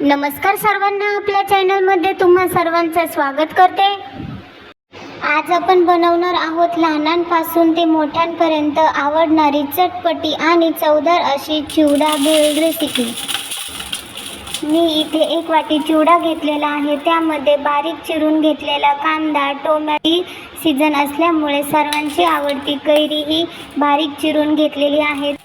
नमस्कार सर्वांना, आपल्या चॅनलमध्ये तुम्हा सर्वांचं स्वागत करते। आज आपण बनवणार आहोत लहानांपासून ते मोठ्यांपर्यंत आवडणारी चटपटी आणि चवदार अशी चिवडा भेळ रेसिपी। मी इथे 1 वाटी चिवडा घेतलेला आहे। त्यामध्ये बारीक चिरून घेतलेला कांदा, टोमॅटो सीजन असल्यामुळे सर्वांची आवडती कैरी ही बारीक चिरून घेतलेली आहे।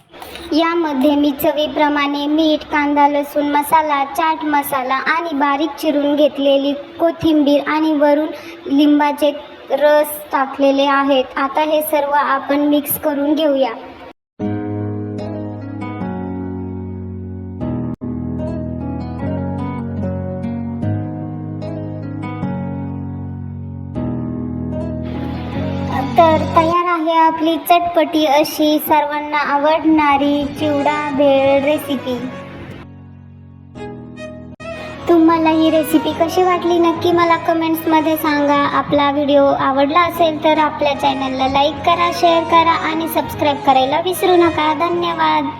यामध्ये मी चवीप्रमाणे मीठ, कांदा, लसूण मसाला, चाट मसाला आणि बारीक चिरून घेतलेली कोथिंबीर आणि वरून लिंबाचे रस टाकलेले आहेत। आता हे सर्व आपण मिक्स करून घेऊया। तर तयार आहे आपली चटपटी अशी सर्वांना आवडणारी चिवडा भेळ रेसिपी। तुम्हाला ही रेसिपी कशी वाटली नक्की मला कमेंट्समध्ये सांगा। आपला व्हिडिओ आवडला असेल तर आपल्या चॅनलला लाईक करा, शेअर करा आणि सबस्क्राईब करायला विसरू नका। धन्यवाद।